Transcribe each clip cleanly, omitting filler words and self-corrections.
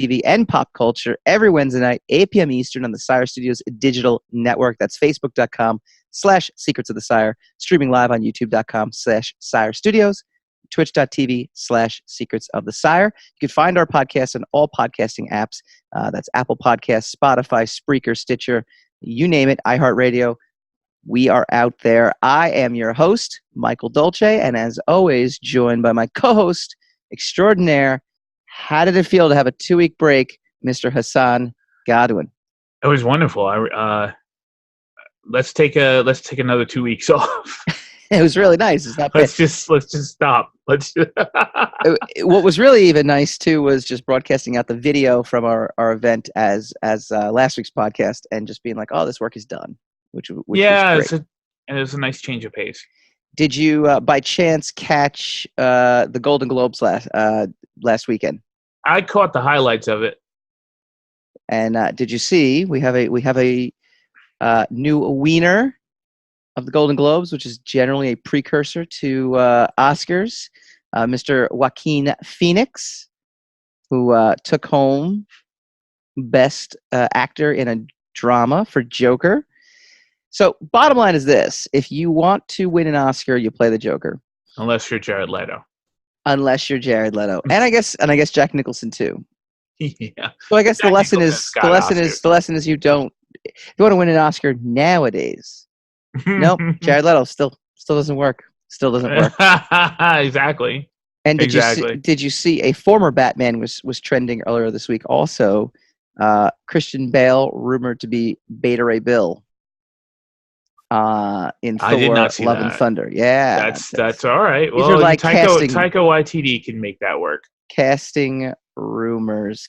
TV, and pop culture every Wednesday night, 8 p.m. Eastern on the Sire Studios digital network. That's facebook.com/Secrets of the Sire, streaming live on youtube.com/Sire Studios, twitch.tv/Secrets of the Sire. You can find our podcast on all podcasting apps. That's Apple Podcasts, Spotify, Spreaker, Stitcher, you name it, iHeartRadio. We are out there. I am your host, Michael Dolce, and as always, joined by my co-host extraordinaire. How did it feel to have a 2-week break, Mr. Hassan Godwin? It was wonderful. Let's take another 2 weeks off. It was really nice. It's not bad. Let's just stop. What was really even nice too was just broadcasting out the video from our event as last week's podcast, and just being like, "Oh, this work is done," which was great. And it was a nice change of pace. Did you by chance catch the Golden Globes last weekend? I caught the highlights of it. And did you see we have a new winner of the Golden Globes, which is generally a precursor to Oscars, Mr. Joaquin Phoenix, who took home Best Actor in a Drama for Joker. So bottom line is this: if you want to win an Oscar, you play the Joker. Unless you're Jared Leto. And I guess Jack Nicholson too. Yeah. So I guess the lesson is you don't, if you want to win an Oscar nowadays. Nope, Jared Leto still doesn't work. Still doesn't work. Exactly. And did you see a former Batman was trending earlier this week also? Christian Bale rumored to be Beta Ray Bill in Thor: Love and Thunder. Yeah, that's all right. Well, like Taika Waititi can make that work. Casting rumors.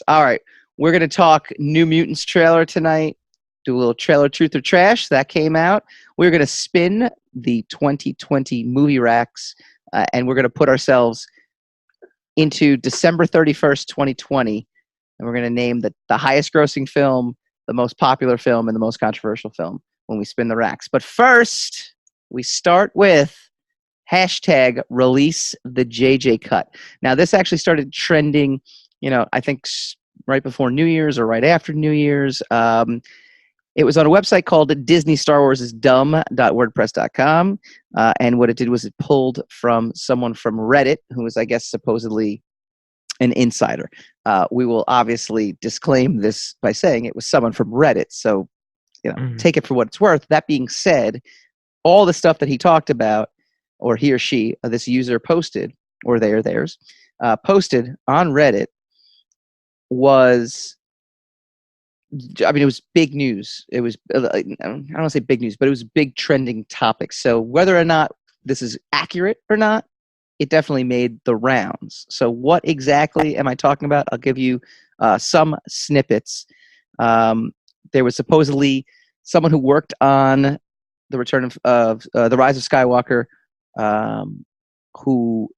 All right, we're gonna talk New Mutants trailer tonight. Do a little trailer truth or trash that came out. We're gonna spin the 2020 movie racks, and we're gonna put ourselves into December 31st, 2020, and we're gonna name the highest grossing film, the most popular film, and the most controversial film when we spin the racks. But first, we start with hashtag ReleaseTheJJCut. Now, this actually started trending, I think right before New Year's or right after New Year's. It was on a website called Disney Star Wars is dumb.wordpress.com. And what it did was it pulled from someone from Reddit, who was, I guess, supposedly an insider. We will obviously disclaim this by saying it was someone from Reddit. So, take it for what it's worth. That being said, all the stuff that he talked about, or he or she, this user posted, or they or theirs, posted on Reddit was, it was big news. It was, I don't want to say big news, but it was a big trending topic. So whether or not this is accurate or not, it definitely made the rounds. So what exactly am I talking about? I'll give you some snippets. There was supposedly someone who worked on the return of the Rise of Skywalker, who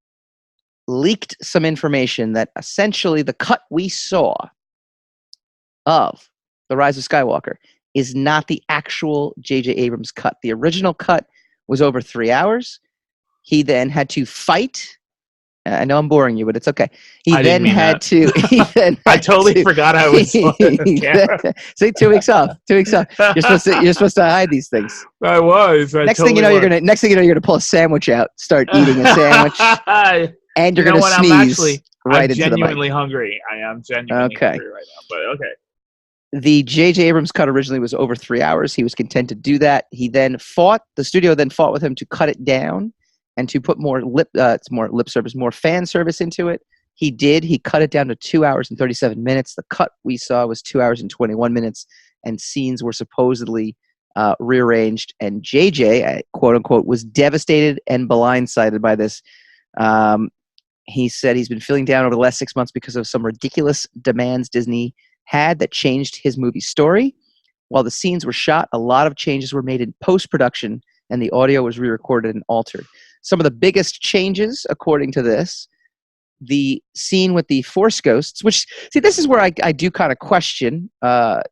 leaked some information that essentially the cut we saw of the Rise of Skywalker is not the actual J.J. Abrams cut. The original cut was over 3 hours. He then had to fight. I know I'm boring you, but it's okay. I totally forgot I was on camera. See, 2 weeks off. 2 weeks off. You're supposed to hide these things. I was. Next thing you know, you're gonna pull a sandwich out, start eating a sandwich, and you're gonna sneeze right into the mic. I'm genuinely hungry. I am genuinely hungry right now. But okay. The J.J. Abrams cut originally was over 3 hours. He was content to do that. The studio then fought with him to cut it down and to put more lip service, more fan service into it. He did. He cut it down to 2 hours and 37 minutes. The cut we saw was 2 hours and 21 minutes, and scenes were supposedly rearranged. And JJ, quote unquote, was devastated and blindsided by this. He said he's been feeling down over the last 6 months because of some ridiculous demands Disney had that changed his movie story. While the scenes were shot, a lot of changes were made in post-production, and the audio was re-recorded and altered. Some of the biggest changes, according to this, the scene with the Force ghosts, which, see, this is where I do kind of question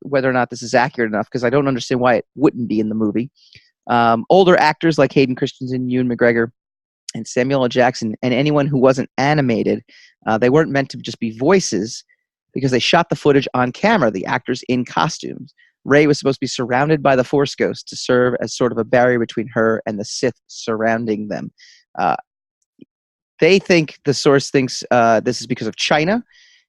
whether or not this is accurate enough, because I don't understand why it wouldn't be in the movie. Older actors like Hayden Christensen, Ewan McGregor, and Samuel L. Jackson, and anyone who wasn't animated, they weren't meant to just be voices. because they shot the footage on camera, the actors in costumes. Rey was supposed to be surrounded by the Force Ghost to serve as sort of a barrier between her and the Sith surrounding them. They think, the source thinks this is because of China.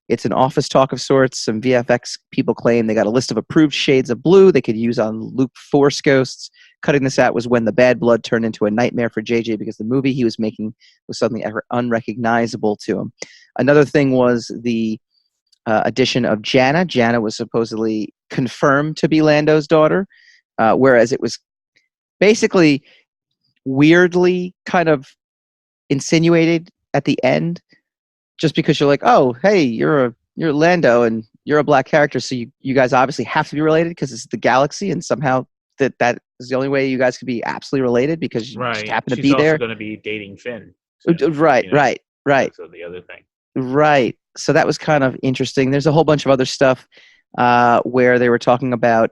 It's an office talk of sorts. Some VFX people claim they got a list of approved shades of blue they could use on Luke Force Ghosts. Cutting this out was when the bad blood turned into a nightmare for JJ because the movie he was making was suddenly unrecognizable to him. Another thing was the addition of Janna. Janna was supposedly confirmed to be Lando's daughter, whereas it was basically weirdly kind of insinuated at the end, just because you're like, oh, hey, you're Lando and you're a black character, so you guys obviously have to be related because it's the galaxy, and somehow that is the only way you guys could be absolutely related because you just happen to be there. She's also going to be dating Finn. So, right. So the other thing. Right. So that was kind of interesting. There's a whole bunch of other stuff where they were talking about,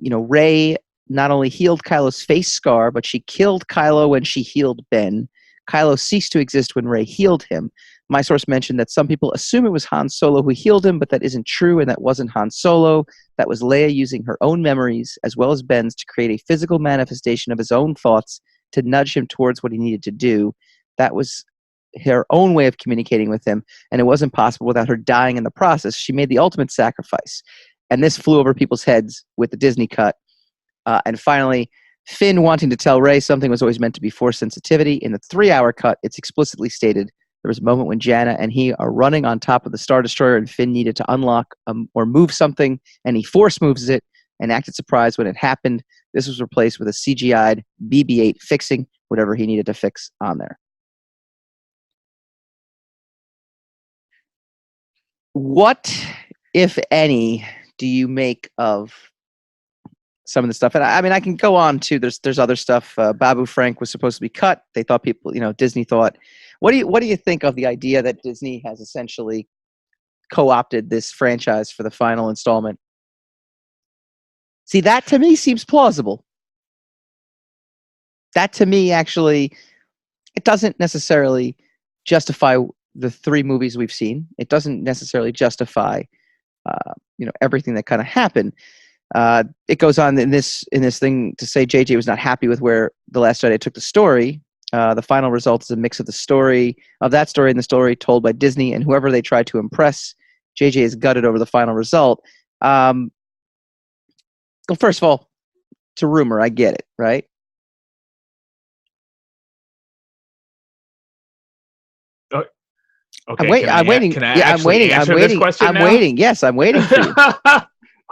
Rey not only healed Kylo's face scar, but she killed Kylo when she healed Ben. Kylo ceased to exist when Rey healed him. My source mentioned that some people assume it was Han Solo who healed him, but that isn't true, and that wasn't Han Solo. That was Leia using her own memories, as well as Ben's, to create a physical manifestation of his own thoughts to nudge him towards what he needed to do. That was her own way of communicating with him, and it wasn't possible without her dying in the process. She made the ultimate sacrifice, and this flew over people's heads with the Disney cut. And finally, Finn wanting to tell Rey something was always meant to be Force sensitivity. In the 3-hour cut, it's explicitly stated there was a moment when Janna and he are running on top of the Star Destroyer, and Finn needed to unlock or move something, and he Force moves it and acted surprised when it happened. This was replaced with a CGI'd BB-8 fixing whatever he needed to fix on there. What, if any, do you make of some of the stuff? And I mean, I can go on too. There's other stuff. Babu Frank was supposed to be cut. They thought people, Disney thought. What do you think of the idea that Disney has essentially co-opted this franchise for the final installment? See, that to me seems plausible. That to me, actually, it doesn't necessarily justify the 3 movies we've seen. It doesn't necessarily justify, everything that kind of happened. It goes on in this thing to say JJ was not happy with where The Last Jedi took the story. The final result is a mix of that story and the story told by Disney, and whoever they tried to impress. JJ is gutted over the final result. Well, first of all, it's a rumor. I get it, right? Okay. I'm waiting. Can I answer this question now? I'm waiting. Yes, I'm waiting for you.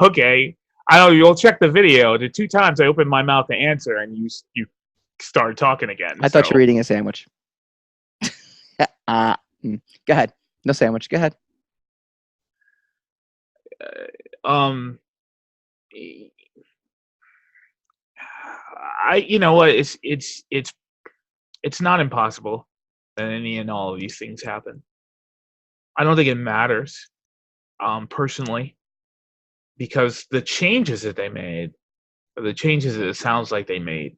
Okay. I know you'll check the video. The 2 times I opened my mouth to answer, and you started talking again. I thought you were eating a sandwich. Go ahead. No sandwich. Go ahead. You know what? It's not impossible that any and all of these things happen. I don't think it matters, personally, because the changes that they made, or the changes that it sounds like they made,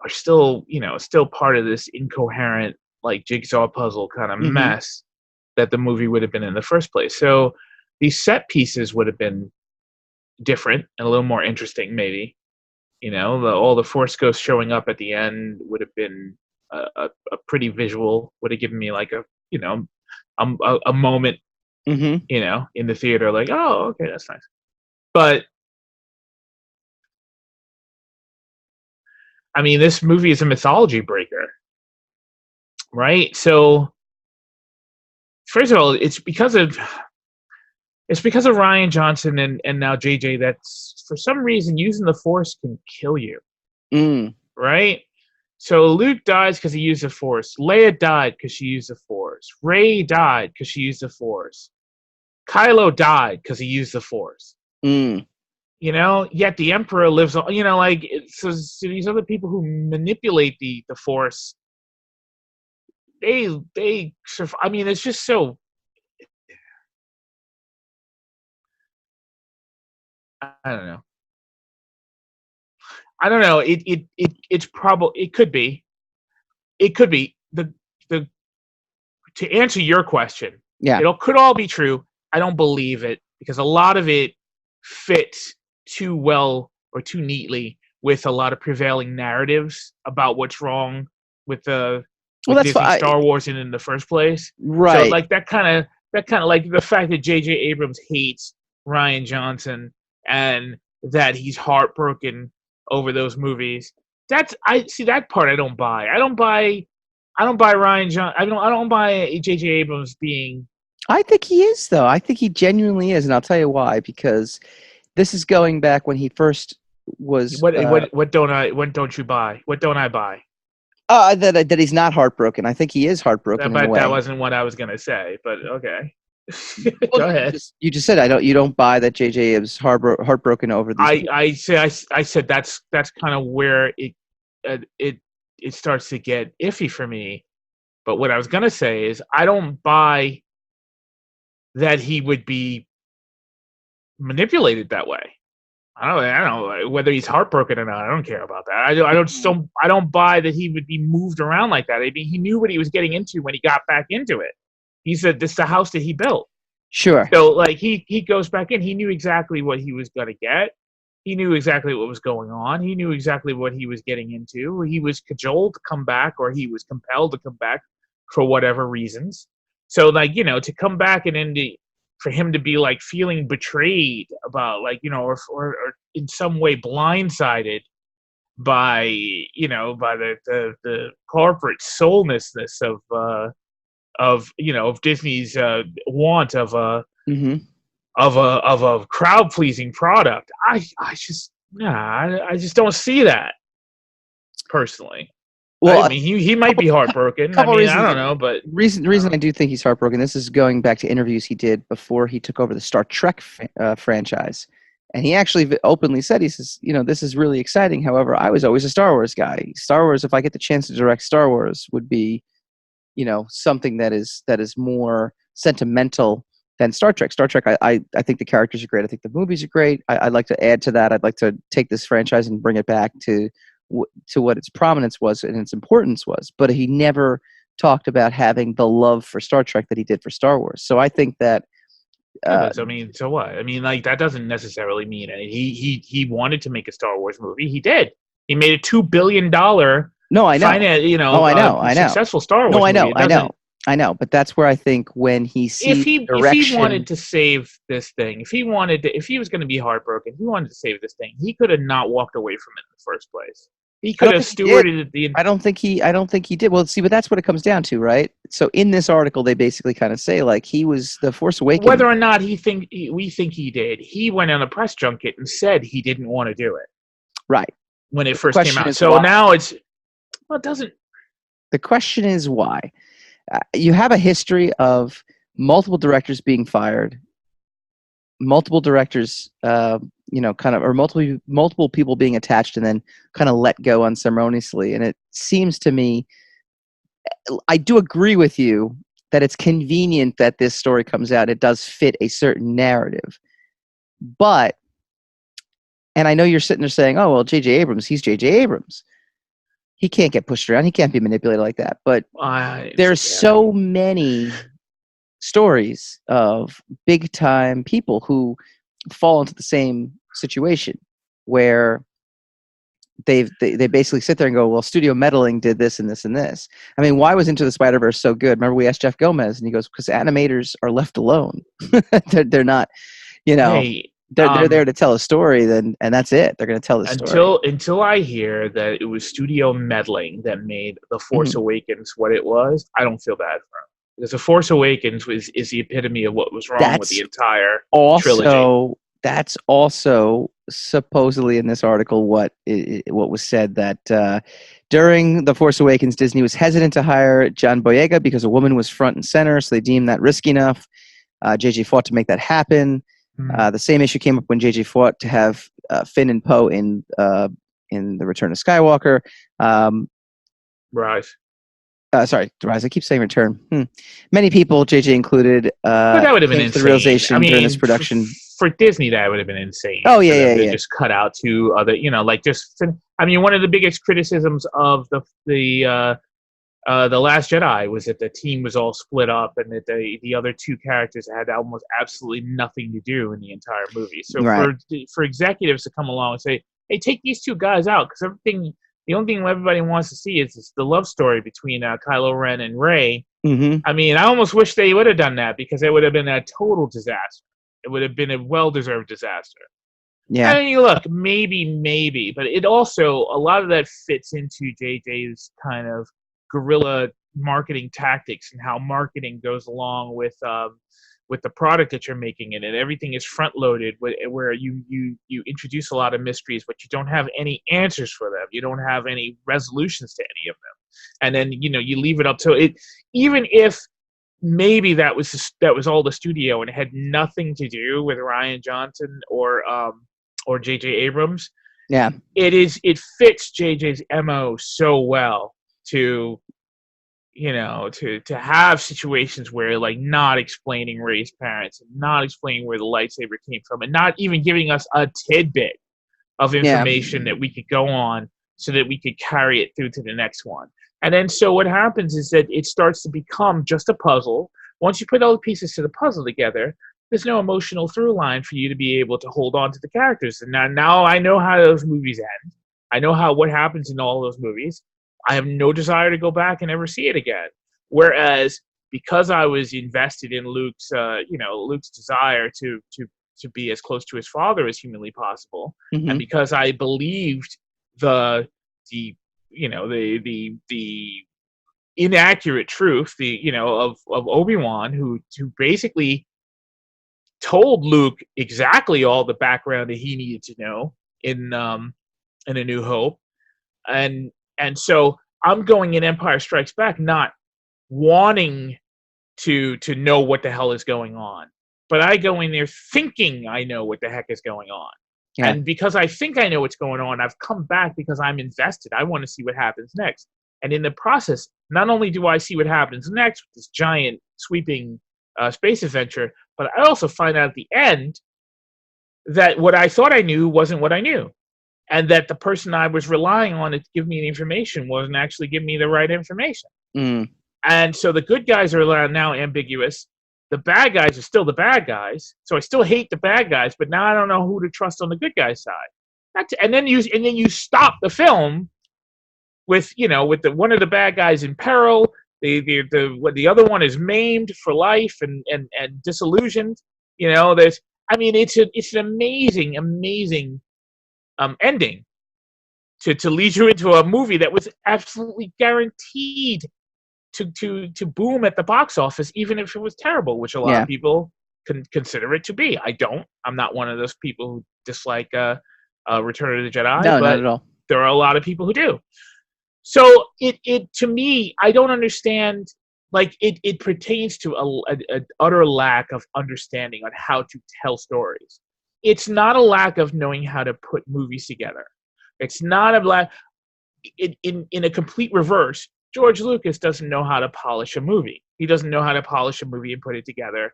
are still, still part of this incoherent, like, jigsaw puzzle kind of mess that the movie would have been in the first place. So these set pieces would have been different and a little more interesting, maybe. All the Force Ghosts showing up at the end would have been a pretty visual. Would have given me like a moment, in the theater, like, oh, okay, that's nice. But I mean, this movie is a mythology breaker, right? So, first of all, it's because of Rian Johnson and now JJ that's, for some reason, using the Force can kill you, right? So Luke dies because he used the Force. Leia died because she used the Force. Rey died because she used the Force. Kylo died because he used the Force. Yet the Emperor lives on, so these other people who manipulate the Force, they survive. I mean, it's just so, I don't know. It's probably, it could be the to answer your question. Yeah. It could all be true. I don't believe it because a lot of it fits too well or too neatly with a lot of prevailing narratives about what's wrong with Well, that's Disney fine. Star Wars in the first place. Right. So like that kind of like the fact that J.J. Abrams hates Ryan Johnson and that he's heartbroken over those movies. I see that part I don't buy. I don't buy Ryan John. I don't buy J.J. Abrams being. I think he is, though. I think he genuinely is, and I'll tell you why. Because this is going back when he first was. What don't you buy? What don't I buy? That he's not heartbroken. I think he is heartbroken in a But way. that wasn't what I was gonna say. But okay, Well, go ahead. You just said you don't buy that J.J. is heartbroken over these. I said that's kind of where it starts to get iffy for me. But what I was gonna say is I don't buy that he would be manipulated that way. I don't know whether he's heartbroken or not. I don't care about that. I don't buy that he would be moved around like that. I mean, he knew what he was getting into when he got back into it. He said, "This is the house that he built." Sure. So, like, he goes back in. He knew exactly what he was going to get. He knew exactly what was going on. He knew exactly what he was getting into. He was cajoled to come back, or he was compelled to come back for whatever reasons. So, like, to come back and then for him to be like feeling betrayed about, like, or in some way blindsided by the corporate soullessness of Disney's want of a crowd pleasing product. I just don't see that personally. Well, I mean, he might be heartbroken. I don't know, but reason I do think he's heartbroken. This is going back to interviews he did before he took over the Star Trek franchise, and he actually openly said, he says, this is really exciting. However, I was always a Star Wars guy. Star Wars, if I get the chance to direct Star Wars, would be, something that is more sentimental than Star Trek. Star Trek, I think the characters are great. I think the movies are great. I'd like to add to that. I'd like to take this franchise and bring it back to what its prominence was and its importance was, but he never talked about having the love for Star Trek that he did for Star Wars. So I think that so what? I mean, like, that doesn't necessarily mean anything. He wanted to make a Star Wars movie. He did. He made a $2 billion. No, I know. Successful Star Wars. No, I know. But that's where I think when he sees if he wanted to save this thing, if he was going to be heartbroken, he wanted to save this thing. He could have not walked away from it in the first place. He could have stewarded it. I don't think he did. Well, see, but that's what it comes down to, right? So in this article, they basically kind of say, like, he was the Force Awakens. Whether or not we think he did, he went on a press junket and said he didn't want to do it. Right. When it first came out. So now it doesn't. The question is why. You have a history of multiple directors being fired, multiple directors, or multiple people being attached and then kind of let go unceremoniously. And it seems to me, I do agree with you that it's convenient that this story comes out. It does fit a certain narrative. But, and I know you're sitting there saying, oh, well, J.J. Abrams, he's J.J. Abrams. He can't get pushed around. He can't be manipulated like that. But there's so many stories of big time people who fall into the same situation where they basically sit there and go, well, studio meddling did this and this and this. I mean, why was Into the Spider-Verse so good? Remember, we asked Jeff Gomez, and he goes, because animators are left alone. they're not, they're there to tell a story, and that's it. They're going to tell the story. Until I hear that it was studio meddling that made The Force Awakens what it was, I don't feel bad for him. Because The Force Awakens is the epitome of what was wrong with the entire trilogy. That's also supposedly in this article what was said, that during The Force Awakens, Disney was hesitant to hire John Boyega because a woman was front and center, so they deemed that risky enough. JJ fought to make that happen. The same issue came up when JJ fought to have Finn and Poe in The Return of Skywalker. Rise. Sorry, Rise. I keep saying Return. Many people, JJ included, but that would have been insane. The realization during this production. For Disney, that would have been insane. Oh yeah. Just cut out to other, one of the biggest criticisms of the The Last Jedi was that the team was all split up, and that the other two characters had almost absolutely nothing to do in the entire movie. So Right. for executives to come along and say, "Hey, take these two guys out," because the only thing everybody wants to see is the love story between Kylo Ren and Rey. Mm-hmm. I mean, I almost wish they would have done that, because it would have been a total disaster. It would have been a well-deserved disaster. Yeah. I mean, look, maybe, but it also, a lot of that fits into JJ's kind of guerrilla marketing tactics, and how marketing goes along with the product that you're making, and everything is front loaded, where you introduce a lot of mysteries, but you don't have any answers for them. You don't have any resolutions to any of them, and then you leave it up to it. Even if maybe that was all the studio, and it had nothing to do with Rian Johnson or J.J. Abrams. Yeah. It fits JJ's MO so well to have situations where, like, not explaining Rey's parents, and not explaining where the lightsaber came from, and not even giving us a tidbit of information that we could go on so that we could carry it through to the next one. And then so what happens is that it starts to become just a puzzle. Once you put all the pieces to the puzzle together, there's no emotional through line for you to be able to hold on to the characters. And now I know how those movies end. I know what happens in all those movies. I have no desire to go back and ever see it again. Whereas, because I was invested in Luke's desire to be as close to his father as humanly possible, Mm-hmm. and because I believed the inaccurate truth, of Obi-Wan, who basically told Luke exactly all the background that he needed to know in A New Hope, and so I'm going in Empire Strikes Back not wanting to know what the hell is going on, but I go in there thinking I know what the heck is going on. Yeah. And because I think I know what's going on, I've come back because I'm invested. I want to see what happens next. And in the process, not only do I see what happens next with this giant sweeping space adventure, but I also find out at the end that what I thought I knew wasn't what I knew. And that the person I was relying on to give me the information wasn't actually giving me the right information. Mm. And so the good guys are now ambiguous. The bad guys are still the bad guys. So I still hate the bad guys, but now I don't know who to trust on the good guys' side. And then you stop the film with one of the bad guys in peril. The other one is maimed for life and disillusioned. It's an amazing ending to lead you into a movie that was absolutely guaranteed to boom at the box office, even if it was terrible, which a lot of people consider it to be. I don't. I'm not one of those people who dislike Return of the Jedi. No, but not at all. There are a lot of people who do. So it to me, I don't understand. Like it pertains to an utter lack of understanding on how to tell stories. It's not a lack of knowing how to put movies together. It's not a lack. In a complete reverse, George Lucas doesn't know how to polish a movie. He doesn't know how to polish a movie and put it together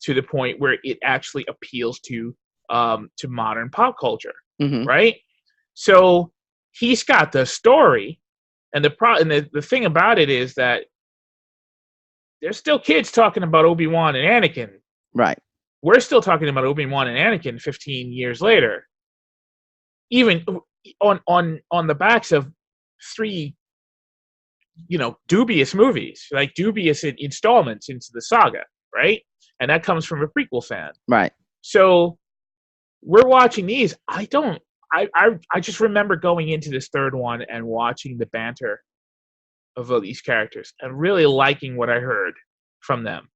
to the point where it actually appeals to modern pop culture, right? So he's got the story, and the thing about it is that there's still kids talking about Obi-Wan and Anakin, right? We're still talking about Obi-Wan and Anakin 15 years later, even on the backs of 3, dubious movies, like dubious installments into the saga, right? And that comes from a prequel fan, right? So we're watching these. I just remember going into this third one and watching the banter of these characters and really liking what I heard from them,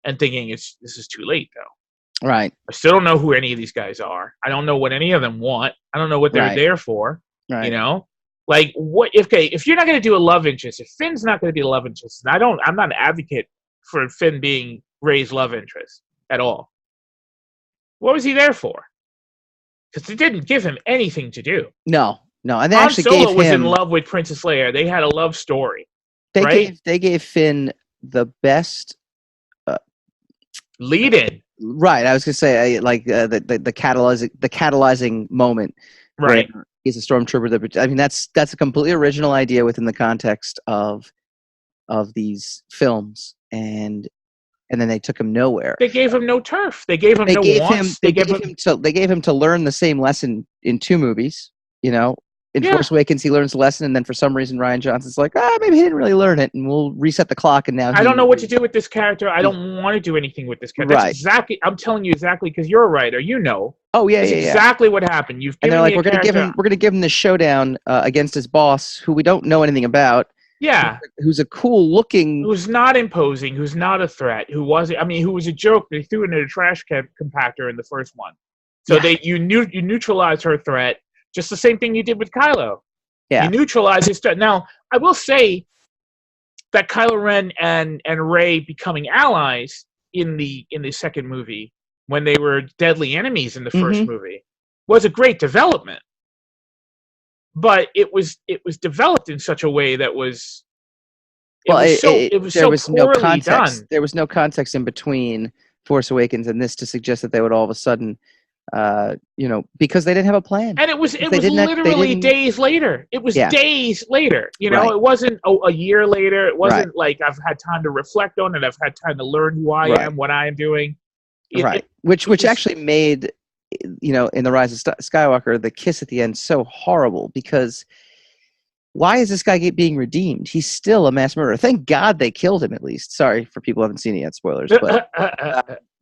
and thinking this is too late though. Right. I still don't know who any of these guys are. I don't know what any of them want. I don't know what they're there for. Right. Like what? If you're not going to do a love interest, if Finn's not going to be a love interest, and I'm not an advocate for Finn being Rey's love interest at all. What was he there for? Because they didn't give him anything to do. No, and they Han actually Solo gave was him in love with Princess Leia. They had a love story. They gave Finn the best lead in. Right, I was gonna say the catalyzing moment. Right, he's a stormtrooper. I mean, that's a completely original idea within the context of of these films, and then they took him nowhere. They gave him no turf. They gave him no wants. They gave him to learn the same lesson in 2 movies. You know, in Force Awakens, he learns the lesson, and then for some reason, Rian Johnson's like, maybe he didn't really learn it, and we'll reset the clock. And now I don't know what to do with this character. I don't want to do anything with this character. That's exactly. I'm telling you exactly because you're a writer. You know. Oh yeah, That's exactly what happened. You've given and they're like, we're gonna give him this showdown against his boss, who we don't know anything about. Yeah, who's a cool looking, who's not imposing, who's not a threat, who was a joke. They threw it in a trash compactor in the first one, so you neutralized her threat, just the same thing you did with Kylo. Yeah, you neutralize his threat. Now, I will say that Kylo Ren and Rey becoming allies in the second movie, when they were deadly enemies in the first movie, was a great development. But it was developed in such a way that was so poorly done. There was no context in between Force Awakens and this to suggest that they would all of a sudden, because they didn't have a plan. And it was literally days later. It was days later. You know, it wasn't a year later. It wasn't like I've had time to reflect on it. I've had time to learn who I am, what I am doing. Which actually made, in The Rise of Skywalker, the kiss at the end so horrible, because why is this guy being redeemed? He's still a mass murderer. Thank God they killed him, at least. Sorry for people who haven't seen it yet, spoilers.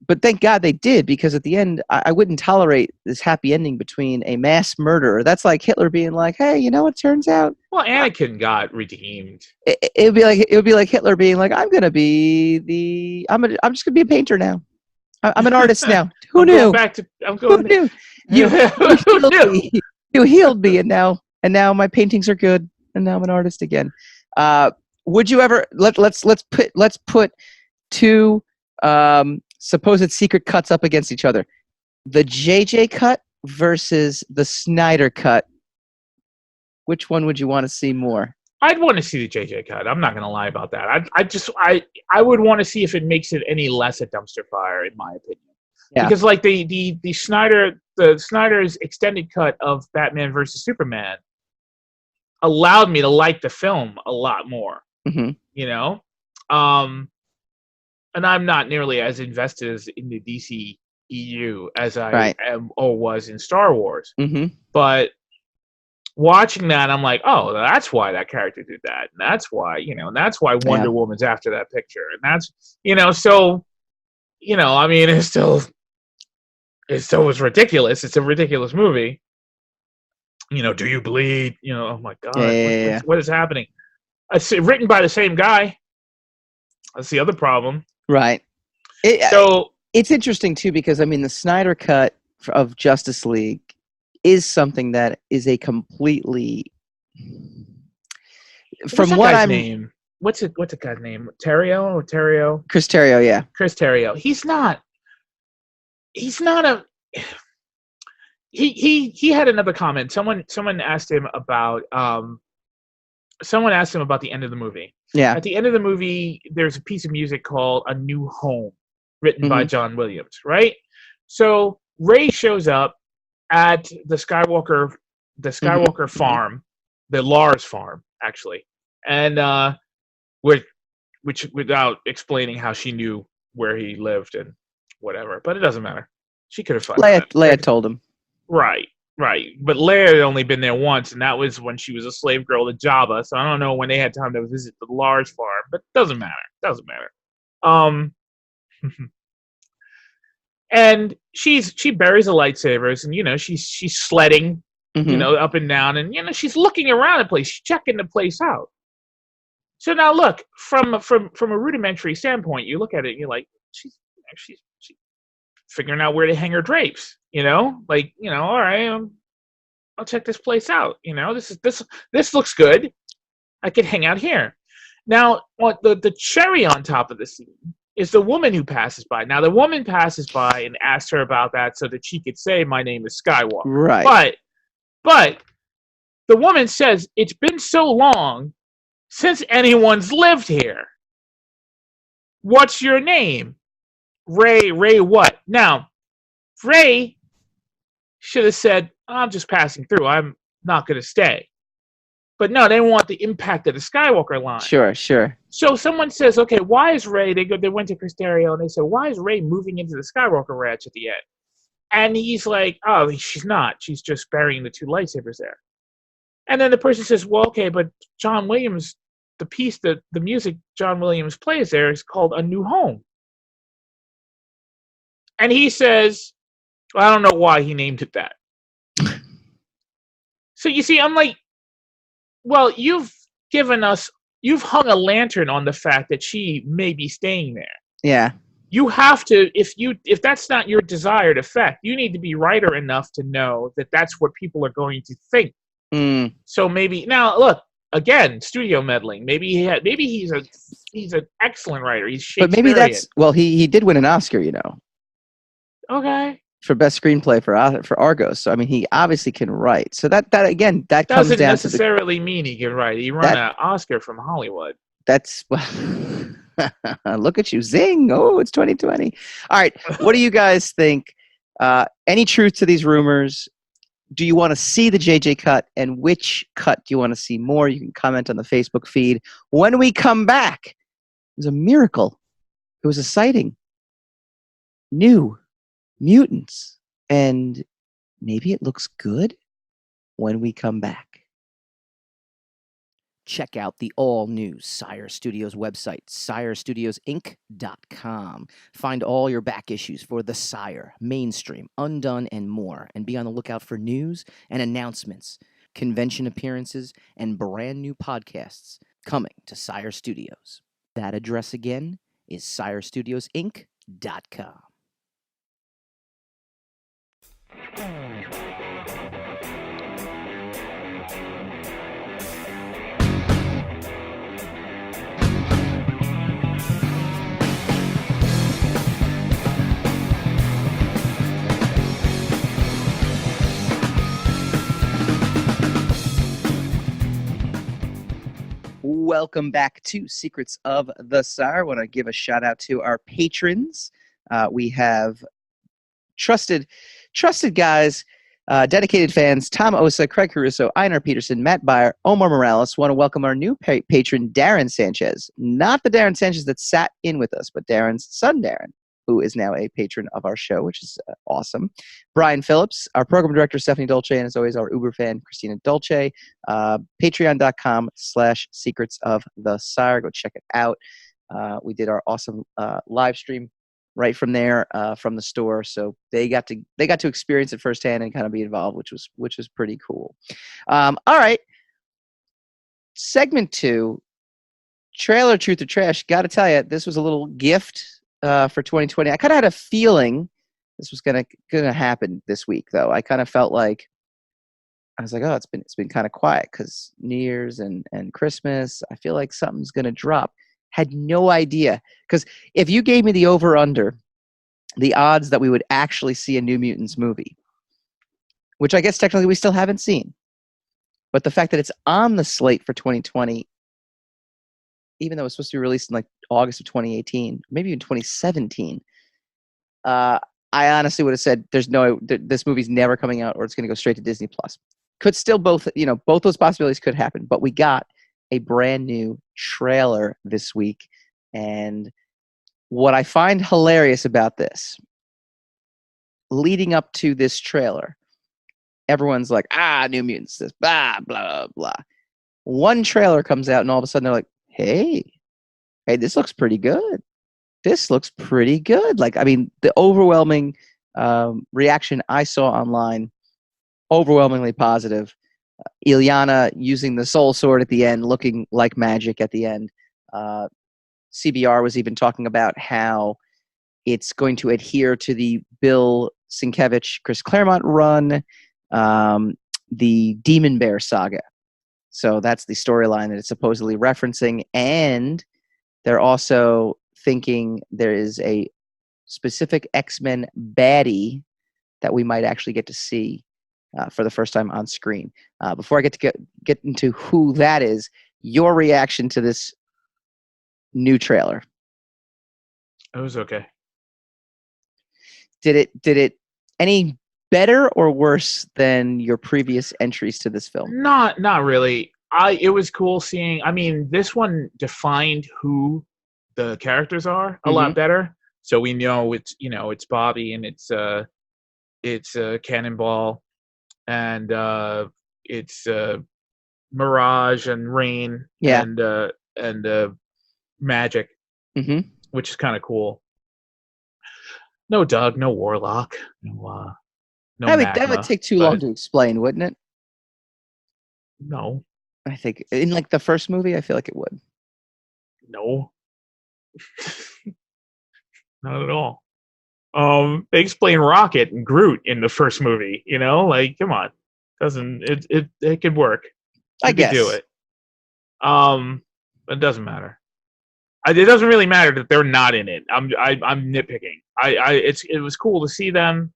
But thank God they did, because at the end, I wouldn't tolerate this happy ending between a mass murderer. That's like Hitler being like, hey, it turns out. Well, Anakin got redeemed. It would be like Hitler being like, I'm just gonna be a painter now. I'm an artist now. Who knew? Who knew? You healed me, and now my paintings are good, and now I'm an artist again. Would you ever let's put 2 supposed secret cuts up against each other? The JJ cut versus the Snyder cut. Which one would you want to see more? I'd want to see the JJ cut. I'm not going to lie about that. I would want to see if it makes it any less a dumpster fire, in my opinion. Yeah. Because like the Snyder's extended cut of Batman versus Superman allowed me to like the film a lot more. And I'm not nearly as invested as in the DC EU as I am or was in Star Wars. But watching that, I'm like, oh, that's why that character did that. And that's why, and that's why Wonder Woman's after that picture. And that's, so, I mean, it still was ridiculous. It's a ridiculous movie. Do you bleed? Oh my God, what is happening? It's written by the same guy. That's the other problem. Right. It's interesting too, because I mean, the Snyder cut of Justice League is something that is a completely What's the guy's name? What's a guy's name? Terrio? Chris Terrio, yeah. Chris Terrio. He's not a he had another comment. Someone asked him about the end of the movie. Yeah. At the end of the movie, there's a piece of music called A New Home, written by John Williams, right? So Rey shows up at the Skywalker farm, the Lars farm, actually. And which without explaining how she knew where he lived and whatever. But it doesn't matter. She could have found out. Leia told him. Right. But Leia had only been there once, and that was when she was a slave girl to Jabba. So I don't know when they had time to visit the Lars farm, but it doesn't matter. And she buries the lightsabers, and she's sledding, up and down, and she's looking around the place, she's checking the place out. So now look, from a rudimentary standpoint, you look at it and you're like, she's figuring out where to hang her drapes. All right, I'll check this place out. This looks good. I could hang out here. Now, what the cherry on top of the scene is the woman who passes by. Now, the woman passes by and asks her about that so that she could say, "My name is Skywalker." Right. But the woman says, "It's been so long since anyone's lived here. What's your name?" Rey what? Now, Rey should have said, "I'm just passing through. I'm not going to stay." But no, they didn't want the impact of the Skywalker line. Sure. So someone says, okay, why is Rey? They went to Chris Terrio and they said, why is Rey moving into the Skywalker Ranch at the end? And he's like, oh, she's not. She's just burying the 2 lightsabers there. And then the person says, well, okay, but John Williams, the music John Williams plays there is called A New Home. And he says, well, I don't know why he named it that. So you see, I'm like, well, you've hung a lantern on the fact that she may be staying there. Yeah. You have to, if that's not your desired effect, you need to be writer enough to know that that's what people are going to think. So maybe now, look again, studio meddling. Maybe he's an excellent writer. He's Shakespearean. But maybe that's he did win an Oscar, Okay. for best screenplay for Argos. So I mean, he obviously can write. So that comes down doesn't necessarily mean he can write. He won an Oscar from Hollywood. That's look at you, zing! Oh, it's 2020. All right, what do you guys think? Any truth to these rumors? Do you want to see the JJ cut, and which cut do you want to see more? You can comment on the Facebook feed. When we come back, it was a miracle. It was a sighting. New Mutants, and maybe it looks good when we come back. Check out the all-new Sire Studios website, SireStudiosInc.com. Find all your back issues for The Sire, Mainstream, Undone, and more. And be on the lookout for news and announcements, convention appearances, and brand new podcasts coming to Sire Studios. That address again is SireStudiosInc.com. Welcome back to Secrets of the Sire. I want to give a shout out to our patrons. We have trusted guys, dedicated fans, Tom Osa, Craig Caruso, Einar Peterson, Matt Byer, Omar Morales. Want to welcome our new patron, Darren Sanchez. Not the Darren Sanchez that sat in with us, but Darren's son, Darren, who is now a patron of our show, which is awesome. Brian Phillips, our program director, Stephanie Dolce, and as always, our Uber fan, Christina Dolce. Patreon.com/Secrets of the Sire. Go check it out. We did our awesome live stream right from there, from the store. So they got to experience it firsthand and kind of be involved, which was pretty cool. All right. Segment 2, trailer truth or trash. Got to tell you, this was a little gift for 2020. I kind of had a feeling this was gonna happen this week, though. I kind of felt like I was like, oh, it's been kind of quiet because New Year's and Christmas. I feel like something's gonna drop. Had no idea, because if you gave me the over/under, the odds that we would actually see a New Mutants movie, which I guess technically we still haven't seen, but the fact that it's on the slate for 2020, even though it's supposed to be released in like August of 2018, maybe even 2017, I honestly would have said there's no this movie's never coming out, or it's going to go straight to Disney Plus. Could still both those possibilities could happen, but we got a brand new trailer this week, and what I find hilarious about this, leading up to this trailer, everyone's like, New Mutants, this blah blah blah. One trailer comes out, and all of a sudden they're like, hey, this looks pretty good. This looks pretty good. Like, I mean, the overwhelming reaction I saw online, overwhelmingly positive. Ilyana using the soul sword at the end, looking like magic at the end. CBR was even talking about how it's going to adhere to the Bill Sienkiewicz, Chris Claremont run, the Demon Bear saga. So that's the storyline that it's supposedly referencing. And they're also thinking there is a specific X-Men baddie that we might actually get to see for the first time on screen. Before I get into who that is, your reaction to this new trailer? It was okay. Did it any better or worse than your previous entries to this film? Not really. It was cool seeing. I mean, this one defined who the characters are a lot better. So we know it's Bobby and it's Cannonball and it's Mirage and Rain and Magic, which is kind of cool. No Doug, no Warlock, no That would Magma, take too long to explain, wouldn't it? No. I think in like the first movie, I feel like it would. No. Not at all. They explain Rocket and Groot in the first movie, like come on. It could work. I guess. Could do it. It doesn't matter. It doesn't really matter that they're not in it. I'm nitpicking. It was cool to see them.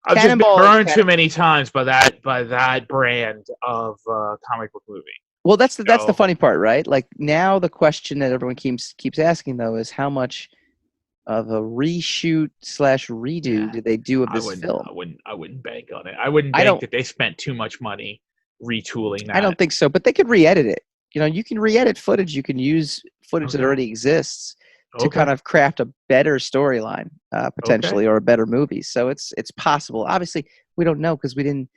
I've just been burned too many times by that brand of comic book movie. Well, that's the funny part, right? Like now, the question that everyone keeps asking though is how much of a reshoot / redo did they do of this film? I wouldn't bank on it. I wouldn't bank that they spent too much money retooling that. I don't think so, but they could re-edit it. You can re-edit footage. You can use footage that already exists to kind of craft a better storyline, potentially, or a better movie. So it's possible. Obviously, we don't know because we didn't.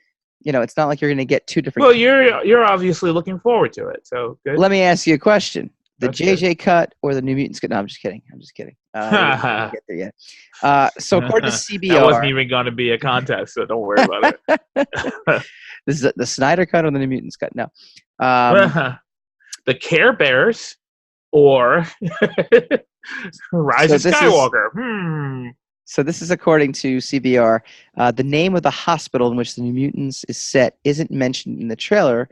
It's not like you're going to get two different. Well, you're obviously looking forward to it. So good. Let me ask you a question: the JJ cut or the New Mutants cut? No, I'm just kidding. We didn't get there yet. So according to CBR, that wasn't even going to be a contest. So don't worry about it. This is the Snyder cut or the New Mutants cut? No. The Care Bears or Rise of Skywalker. So this is according to CBR. The name of the hospital in which the New Mutants is set isn't mentioned in the trailer,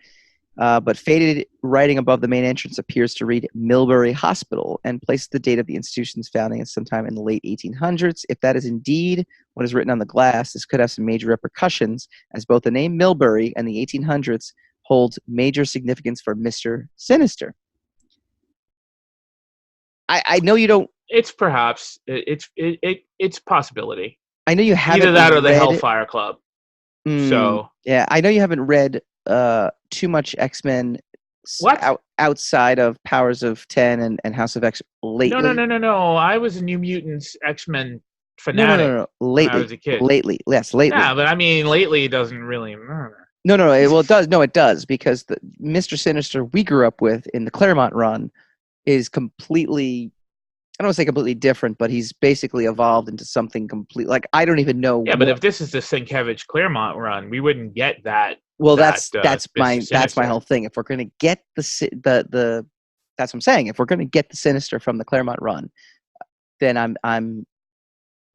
but faded writing above the main entrance appears to read Millbury Hospital and places the date of the institution's founding at sometime in the late 1800s. If that is indeed what is written on the glass, this could have some major repercussions, as both the name Millbury and the 1800s holds major significance for Mr. Sinister. I know you don't. It's perhaps it's a possibility. I know you haven't either that or the Hellfire Club. So yeah, I know you haven't read too much X-Men outside of Powers of 10 and House of X lately. No. I was a New Mutants X-Men fanatic. No. Lately, when I was a kid. Lately. Yeah, but I mean, lately it doesn't really matter. No. Well, it does. No, it does because the Mr. Sinister we grew up with in the Claremont run is completely. I don't want to say completely different, but he's basically evolved into something complete. Like I don't even know. Yeah, but if this is the Sienkiewicz Claremont run, we wouldn't get that. Well, that's my whole thing. If we're going to get the that's what I'm saying. If we're going to get the Sinister from the Claremont run, then I'm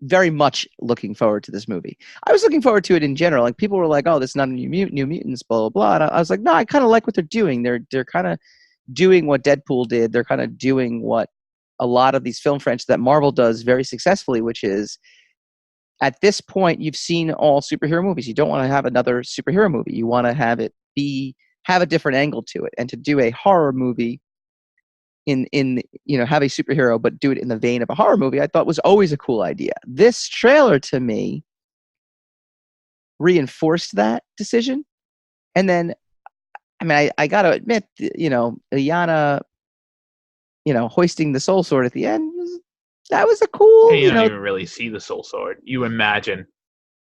very much looking forward to this movie. I was looking forward to it in general. Like people were like, "Oh, this is not a New Mutants," blah blah blah. And I was like, "No, I kind of like what they're doing. They're kind of doing what Deadpool did. They're kind of doing what a lot of these film franchises that Marvel does very successfully, which is." At this point, you've seen all superhero movies. You don't want to have another superhero movie. You want to have it have a different angle to it, and to do a horror movie have a superhero but do it in the vein of a horror movie, I thought was always a cool idea. This trailer to me reinforced that decision, and then, I mean, I got to admit, Illyana, hoisting the soul sword at the end. That was a cool. You don't even really see the soul sword. You imagine,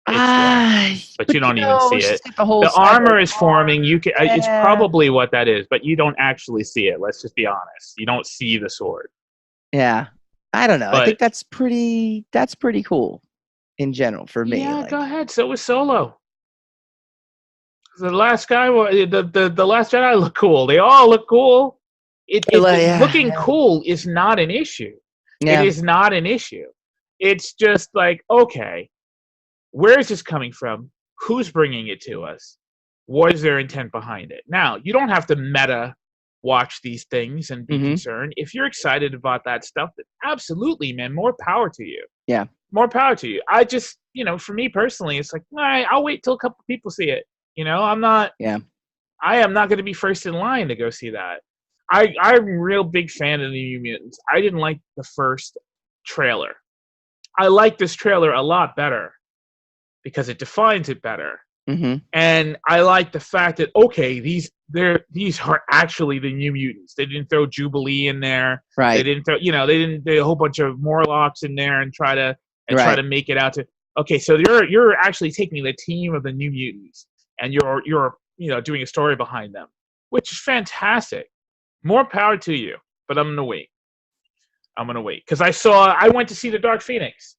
but you don't even see it. The armor is forming. You can. It's probably what that is, but you don't actually see it. Let's just be honest. You don't see the sword. Yeah, I don't know. I think that's pretty cool in general for me. Yeah, go ahead. So was Solo. The last guy, the last Jedi looked cool. They all look cool. Looking cool is not an issue. Yeah. It is not an issue. It's just like, okay, where is this coming from? Who's bringing it to us? What is their intent behind it? Now, you don't have to meta watch these things and be concerned. If you're excited about that stuff, then absolutely, man, more power to you. Yeah. More power to you. I just, for me personally, it's like, all right, I'll wait till a couple people see it. I am not going to be first in line to go see that. I'm a real big fan of the New Mutants. I didn't like the first trailer. I like this trailer a lot better because it defines it better. Mm-hmm. And I like the fact that okay, these are actually the New Mutants. They didn't throw Jubilee in there. Right. They didn't throw, they didn't a whole bunch of Morlocks in there and try to make it out to okay. So you're actually taking the team of the New Mutants and you're doing a story behind them, which is fantastic. More power to you. But I'm gonna wait. Because I went to see The Dark Phoenix.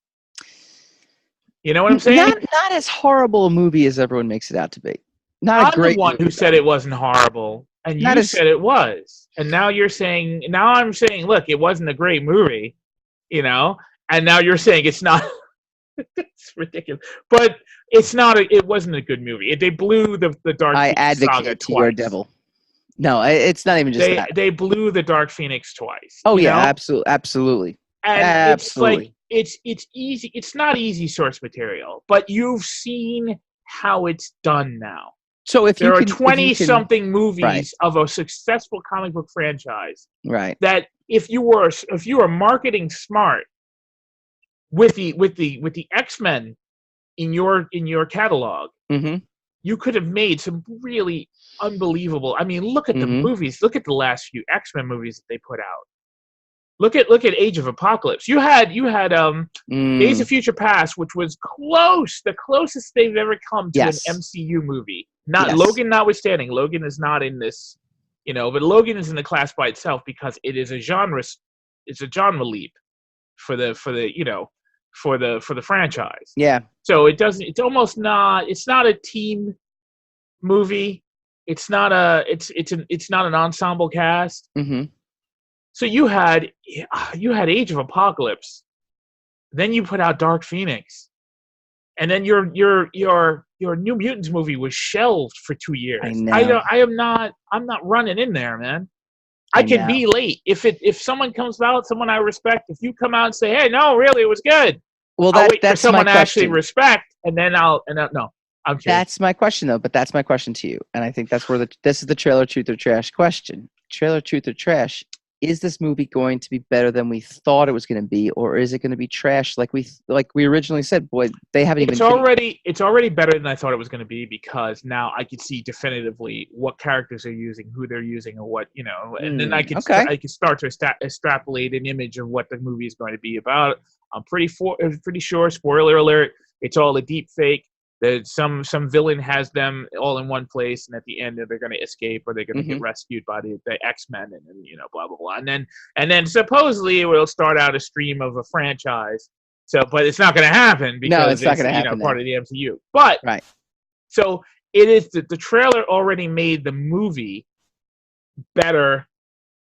You know what I'm saying? Not as horrible a movie as everyone makes it out to be. Not a great I'm the one movie, who said it wasn't horrible, and you said it was. And now I'm saying, look, it wasn't a great movie, and now you're saying it's not. It's ridiculous, but it wasn't a good movie. They blew the Dark Phoenix saga to twice. your devil. No, it's not even just that. They blew the Dark Phoenix twice. Oh yeah, absolutely. And absolutely. it's easy. It's not easy source material, but you've seen how it's done now. So if there are 20-something movies of a successful comic book franchise, right? That if you were marketing smart with the X-Men in your catalog, mm-hmm. you could have made some really unbelievable. I mean, look at the movies. Look at the last few X-Men movies that they put out. Look at Age of Apocalypse. You had Days of Future Past, which was the closest they've ever come to an MCU movie. Logan notwithstanding. Logan is not in this, but Logan is in the class by itself because it is a genre leap for the franchise. Yeah. So it's not a team movie. It's not an ensemble cast. Mm-hmm. So you had Age of Apocalypse, then you put out Dark Phoenix, and then your New Mutants movie was shelved for 2 years. I know. I'm not running in there, man. I can be late if someone comes out, someone I respect. If you come out and say, "Hey, no, really, it was good," well, I'll wait that's for someone my I actually question. respect, and then no, I'm kidding. That's my question though, but that's my question to you, and I think that's where this is the trailer truth or trash question. Trailer truth or trash. Is this movie going to be better than we thought it was going to be, or is it going to be trash like we originally said? Boy, they haven't It's already better than I thought it was going to be because now I can see definitively what characters they're using, who they're using, or what and then I can start to extrapolate an image of what the movie is going to be about. I'm pretty sure. Spoiler alert! It's all a deep fake. That some villain has them all in one place, and at the end they're going to escape or they're going to get rescued by the X-Men, and blah blah blah, and then supposedly it will start out a stream of a franchise. So, but it's not going to happen because it's not going to happen. Part of the MCU. But right. So it is the trailer already made the movie better,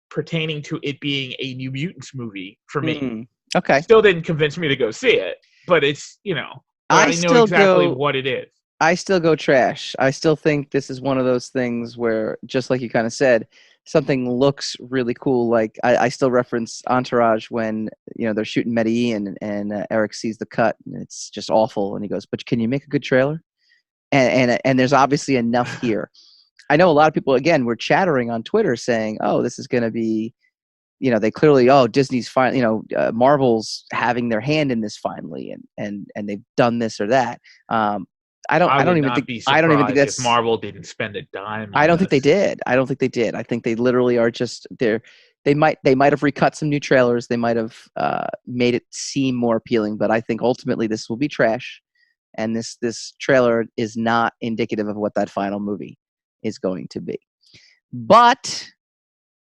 pertaining to it being a New Mutants movie for me. Okay. Still didn't convince me to go see it, but it's I know exactly what it is. I still go trash. I still think this is one of those things where, just like you kind of said, something looks really cool. Like I still reference Entourage when they're shooting Medellin and Eric sees the cut and it's just awful, and he goes, "But can you make a good trailer?" And there's obviously enough here. I know a lot of people again were chattering on Twitter saying, "Oh, this is going to be." They clearly, Disney's finally, Marvel's having their hand in this finally, and they've done this or that. I don't even think that's if Marvel didn't spend a dime. I don't think they did. I think they literally are just there. They might have recut some new trailers. They might have made it seem more appealing, but I think ultimately this will be trash, and this trailer is not indicative of what that final movie is going to be. But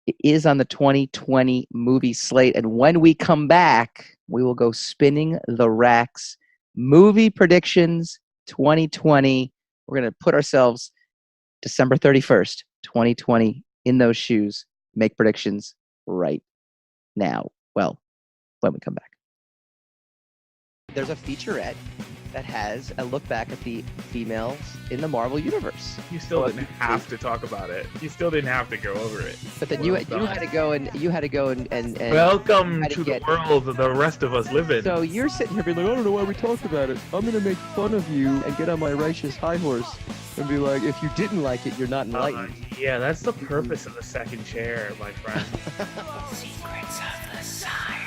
it is on the 2020 movie slate, and when we come back, we will go spinning the racks. Movie predictions 2020. We're going to put ourselves December 31st, 2020 in those shoes. Make predictions right now. Well, when we come back. There's a featurette that has a look back at the females in the Marvel universe. You still didn't have to talk about it. You still didn't have to go over it. But then you had to go and welcome to the world that the rest of us live in. So you're sitting here being like, I don't know why we talked about it. I'm gonna make fun of you and get on my righteous high horse and be like, if you didn't like it, you're not enlightened. Yeah, that's the purpose of the second chair, my friend. Secrets of the Sire.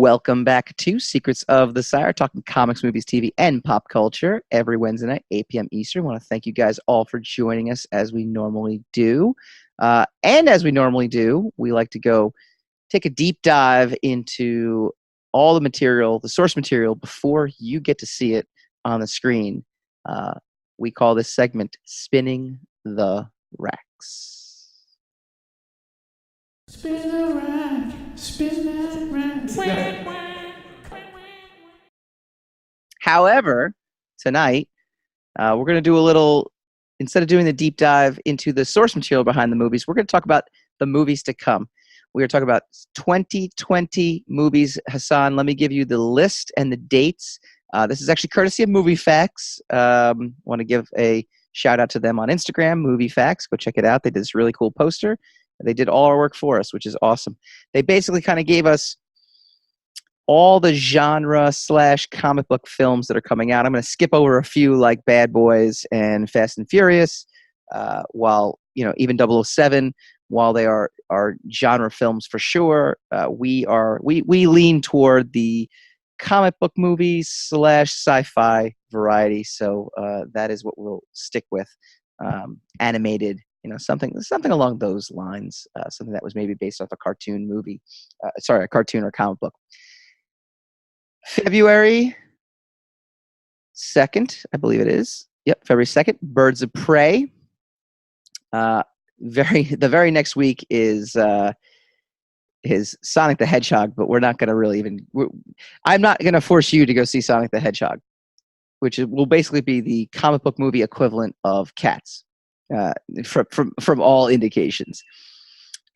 Welcome back to Secrets of the Sire, talking comics, movies, TV, and pop culture every Wednesday night, 8 p.m. Eastern. I want to thank you guys all for joining us as we normally do. And as we normally do, we like to go take a deep dive into all the material, the source material, before you get to see it on the screen. We call this segment Spinning the Racks. Spin the rack, spin that rack. However, tonight, we're going to do a little, instead of doing the deep dive into the source material behind the movies, we're going to talk about the movies to come. We're going to talk about 2020 movies. Hassan, let me give you the list and the dates. This is actually courtesy of Movie Facts. Want to give a shout out to them on Instagram, Movie Facts. Go check it out. They did this really cool poster. They did all our work for us, which is awesome. They basically kind of gave us all the genre / comic book films that are coming out. I'm going to skip over a few like Bad Boys and Fast and Furious, while, you know, even 007, while they are genre films for sure, we lean toward the comic book movies / sci-fi variety. So that is what we'll stick with. Animated, you know, something along those lines, something that was maybe based off a cartoon movie, a cartoon or comic book. February 2nd, I believe it is. Yep, February 2nd, Birds of Prey. The very next week is Sonic the Hedgehog, but we're not going to really I'm not going to force you to go see Sonic the Hedgehog, which will basically be the comic book movie equivalent of Cats, from all indications.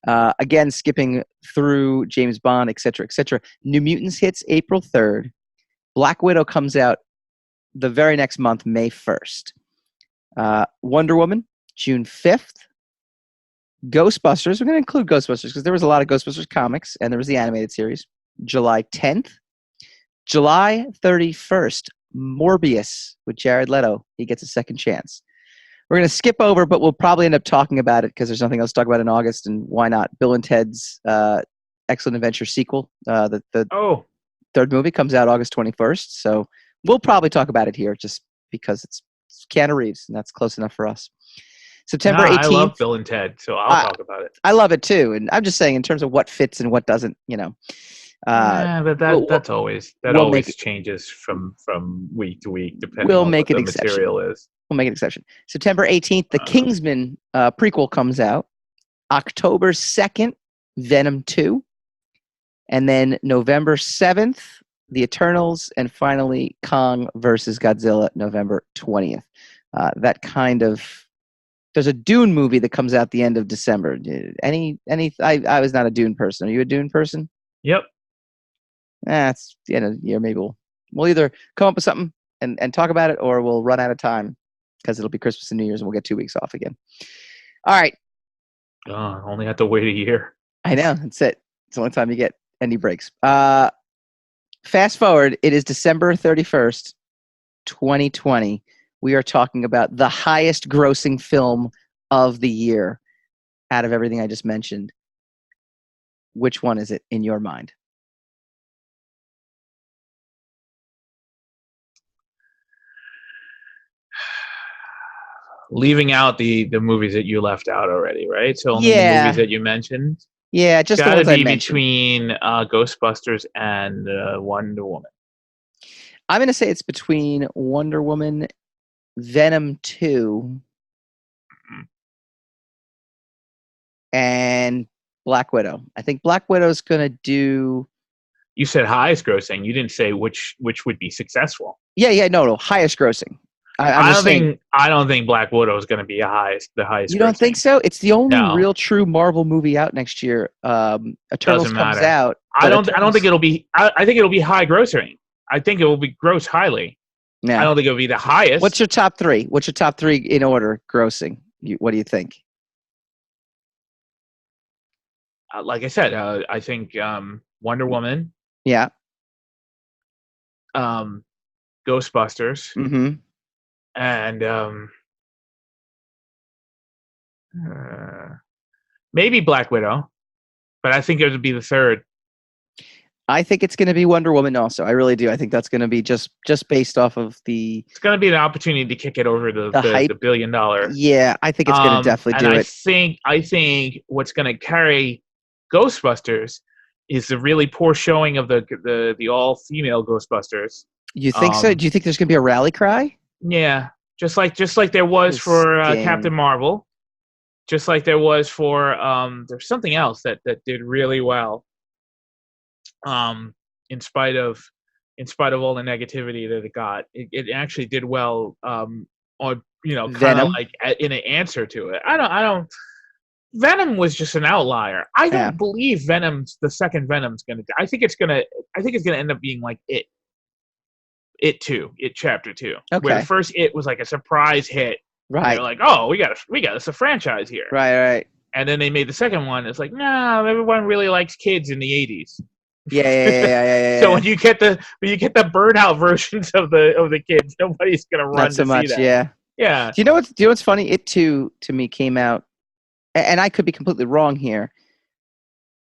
Again, skipping through James Bond, etc., etc. New Mutants hits April 3rd. Black Widow comes out the very next month, May 1st. Wonder Woman, June 5th. Ghostbusters, we're going to include Ghostbusters because there was a lot of Ghostbusters comics, and there was the animated series. July 10th. July 31st, Morbius with Jared Leto. He gets a second chance. We're going to skip over, but we'll probably end up talking about it because there's nothing else to talk about in August, and why not? Bill and Ted's Excellent Adventure sequel. The third movie comes out August 21st, so we'll probably talk about it here just because it's Keanu Reeves, and that's close enough for us. September 18th. I love Bill and Ted, so I'll talk about it. I love it too, and I'm just saying in terms of what fits and what doesn't, you know. But that always changes from week to week depending on what the material is. We'll make an exception. September 18th, the Kingsman prequel comes out. October 2nd, Venom 2. And then November 7th, The Eternals. And finally, Kong versus Godzilla, November 20th. There's a Dune movie that comes out the end of December. I was not a Dune person. Are you a Dune person? Yep. It's the end of the year. Maybe we'll either come up with something and talk about it, or we'll run out of time because it'll be Christmas and New Year's and we'll get 2 weeks off again. All right. Only have to wait a year. I know. That's it. It's the only time you get any breaks. Fast forward. It is December 31st, 2020. We are talking about the highest grossing film of the year out of everything I just mentioned. Which one is it in your mind? Leaving out the movies that you left out already, right? So only the movies that you mentioned. Yeah, just the ones I mentioned. Between Ghostbusters and Wonder Woman. I'm going to say it's between Wonder Woman, Venom 2, and Black Widow. I think Black Widow's going to do... You said highest grossing. You didn't say which would be successful. Yeah, no, highest grossing. I don't think Black Widow is going to be the highest. You don't think so? It's the only real true Marvel movie out next year. Eternals comes out. I don't think it'll be. I think it'll be high grossing. I think it will be gross highly. Yeah. I don't think it'll be the highest. What's your top three? What's your top three in order grossing? What do you think? Like I said, I think Wonder Woman. Yeah. Ghostbusters. Mm-hmm. And maybe Black Widow, but I think it would be the third. I think it's going to be Wonder Woman also. I really do. I think that's going to be just based off of the It's going to be an opportunity to kick it over the hype. the $1 billion. Yeah, I think it's going to definitely do it. I think what's going to carry Ghostbusters is the really poor showing of the all female Ghostbusters. You think so? Do you think there's going to be a rally cry? Yeah, just like there was for Captain Marvel, just like there was for there's something else that did really well. In spite of all the negativity that it got, it actually did well. On kind of like in an answer to it. I don't. Venom was just an outlier. I don't believe the second Venom's gonna. I think it's gonna end up being like It 2, It Chapter 2, where the first It was like a surprise hit. Right. They're like, oh, we got us a franchise here. Right. And then they made the second one. It's like, nah, everyone really likes kids in the 80s. Yeah. So when you get the burnout versions of the kids, nobody's gonna run Not so to much, see that. Yeah. Do you know what's funny? It 2 to me came out, and I could be completely wrong here.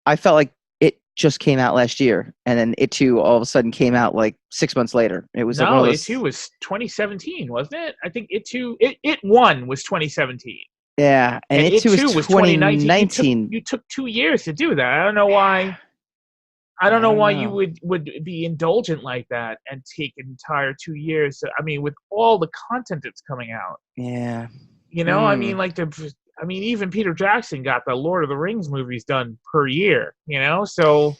I felt like it just came out last year, and then It 2 all of a sudden came out like 6 months later. It was It 2 was 2017, wasn't it? I think It 1 was 2017. Yeah, and It 2 was 2019. You took 2 years to do that. I don't know why. I don't know why you would be indulgent like that and take an entire 2 years. With all the content that's coming out. Yeah. Even Peter Jackson got the Lord of the Rings movies done per year. So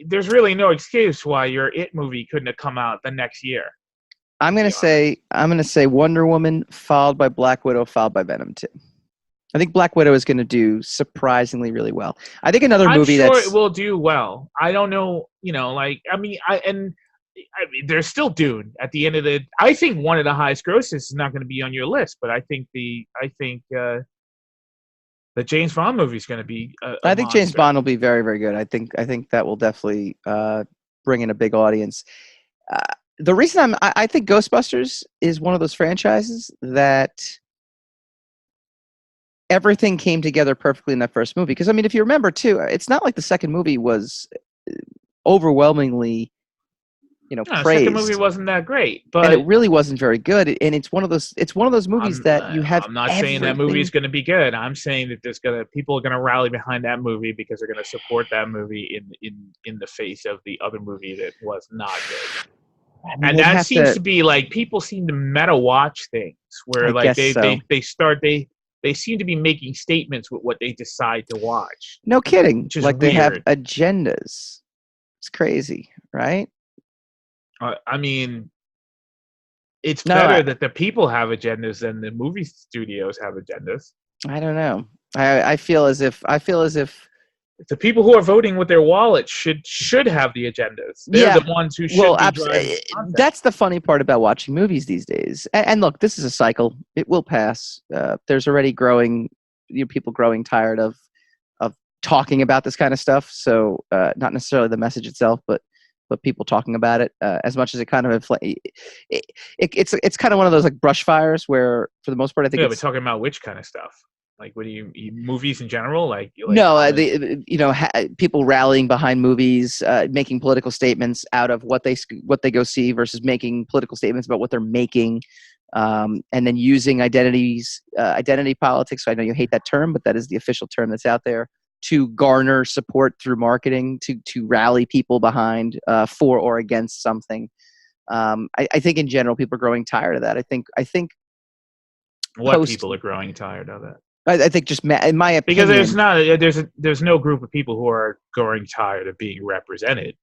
there's really no excuse why your It movie couldn't have come out the next year. I'm gonna say Wonder Woman, followed by Black Widow, followed by Venom 2. I think Black Widow is going to do surprisingly really well. I think another movie I'm sure it will do well. I don't know, there's still Dune at the end of the. I think one of the highest grosses is not going to be on your list, but I think the James Bond movie is going to be. I think James Bond will be very, very good. I think that will definitely bring in a big audience. The reason I think Ghostbusters is one of those franchises that everything came together perfectly in that first movie. Because if you remember too, it's not like the second movie was overwhelmingly, praised. The second movie wasn't that great, but and it really wasn't very good. And it's one of those movies that you have. I'm not saying that movie is going to be good. I'm saying that people are going to rally behind that movie because they're going to support that movie in the face of the other movie that was not good. And that seems to be like people seem to meta watch things where they seem to be making statements with what they decide to watch. No kidding. Like weird. They have agendas. It's crazy, right? It's better that the people have agendas than the movie studios have agendas. I don't know. I feel as if the people who are voting with their wallets should have the agendas. They're the ones who should be driving content. That's the funny part about watching movies these days. And look, this is a cycle. It will pass. There's already people growing tired of talking about this kind of stuff. So not necessarily the message itself, but people talking about it as much as it kind of it's kind of one of those like brush fires where for the most part I think we're talking about which kind of stuff. Like, what do you movies in general? People rallying behind movies, making political statements out of what they go see versus making political statements about what they're making, and then using identity politics. So I know you hate that term, but that is the official term that's out there to garner support through marketing, to rally people behind for or against something. I think in general people are growing tired of that. I think people are growing tired of it. I think just in my opinion, because there's no group of people who are growing tired of being represented.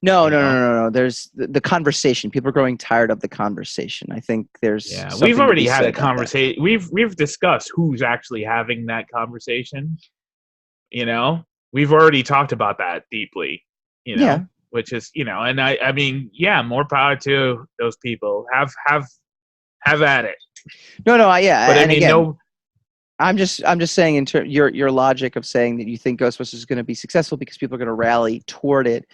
No. There's the conversation. People are growing tired of the conversation. I think there's. Yeah, we've already had a conversation. We've discussed who's actually having that conversation. We've already talked about that deeply. Which is and more power to those people. Have at it. No, but again, I'm just saying in your logic of saying that you think Ghostbusters is going to be successful because people are going to rally toward it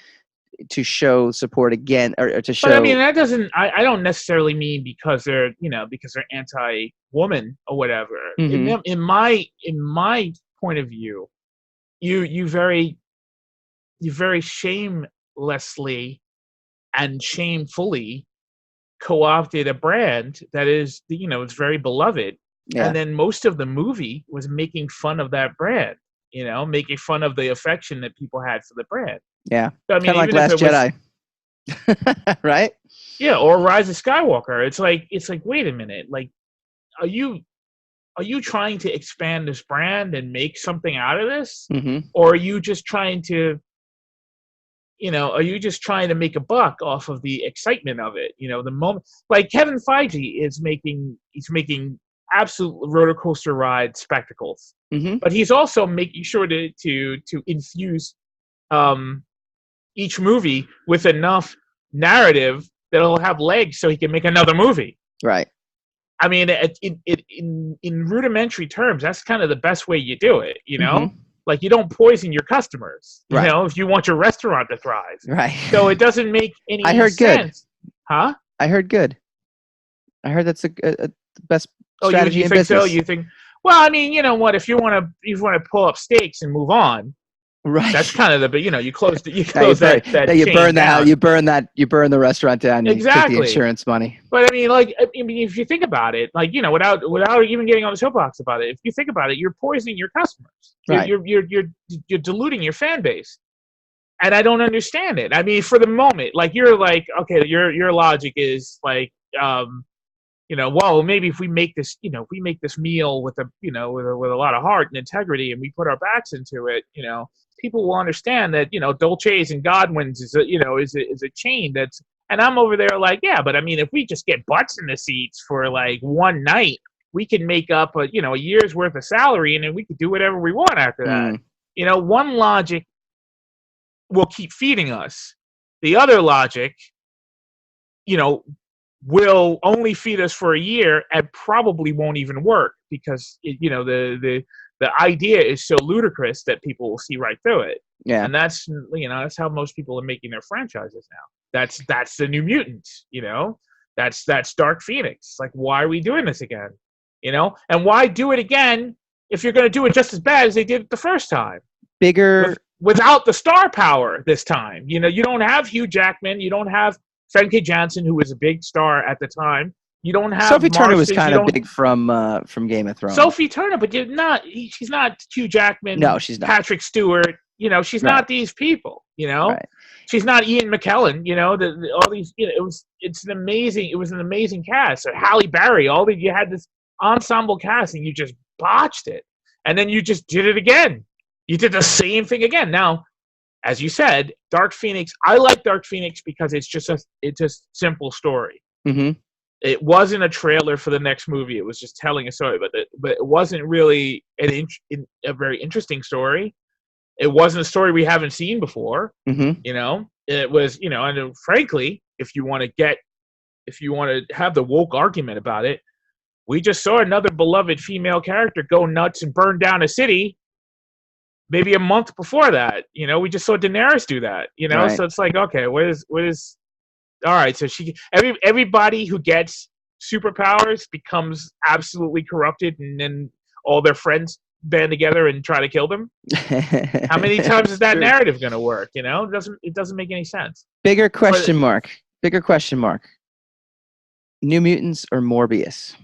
to show support again or to show. But that doesn't. I don't necessarily mean because they're anti-woman or whatever. Mm-hmm. In my point of view, you very you very shamelessly and shamefully co-opted a brand that is, it's very beloved. Yeah. And then most of the movie was making fun of that brand, making fun of the affection that people had for the brand. Yeah. So, I mean, Kind of like even if Last Jedi. Right? yeah, or Rise of Skywalker. It's like, wait a minute. Like, are you trying to expand this brand and make something out of this? Mm-hmm. Or are you just trying to make a buck off of the excitement of it? The moment, like Kevin Feige he's making absolute roller coaster ride spectacles, Mm-hmm. but he's also making sure to infuse each movie with enough narrative that'll have legs so he can make another movie. Right. I mean, in rudimentary terms, that's kind of the best way you do it, Mm-hmm. Like, you don't poison your customers, Right. if you want your restaurant to thrive. Right. So it doesn't make any I heard sense. good. Huh? I heard good. I heard that's the best Oh, strategy you in think business. so? You think? Well, I mean, you know what? If you want to pull up stakes and move on, Right. that's kind of the. You close that you chain burn down. you burn the restaurant down. You take Exactly. the insurance money. But I mean, if you think about it, like, without even getting on the soapbox about it, if you think about it, you're poisoning your customers. Right. You're diluting your fan base, and I don't understand it. I mean, for the moment, like, you're like, okay, your logic is like, well, maybe if we make this meal with with a lot of heart and integrity, and we put our backs into it, people will understand that, Dolce's and Godwin's is a chain that's. And I'm over there like, yeah, but I mean, if we just get butts in the seats for like one night, we can make up a year's worth of salary, and then we could do whatever we want after that. One logic will keep feeding us. The other logic, will only feed us for a year and probably won't even work because the idea is so ludicrous that people will see right through it. Yeah. And that's how most people are making their franchises now. That's the New Mutants, that's Dark Phoenix. Like, why are we doing this again? And why do it again if you're going to do it just as bad as they did it the first time? Bigger without the star power this time. You don't have Hugh Jackman, you don't have Famke Janssen, who was a big star at the time. You don't have Sophie Turner was Marston, kind of big from Game of Thrones. Sophie Turner, but she's not Hugh Jackman. No, she's not. Patrick Stewart. She's Right. not these people. Right. She's not Ian McKellen. All these. It was an amazing cast. So Halle Berry. You had this ensemble cast, and you just botched it. And then you just did it again. You did the same thing again. Now, as you said, Dark Phoenix. I like Dark Phoenix because it's a simple story. Mm-hmm. It wasn't a trailer for the next movie. It was just telling a story, but it wasn't really a very interesting story. It wasn't a story we haven't seen before. Mm-hmm. It was, and frankly, if you want to have the woke argument about it, we just saw another beloved female character go nuts and burn down a city. Maybe a month before that, we just saw Daenerys do that. Right. So it's like, okay, what is? All right, so everybody who gets superpowers becomes absolutely corrupted, and then all their friends band together and try to kill them. How many times is that True. narrative going to work? It doesn't make any sense. Bigger question mark. New Mutants or Morbius?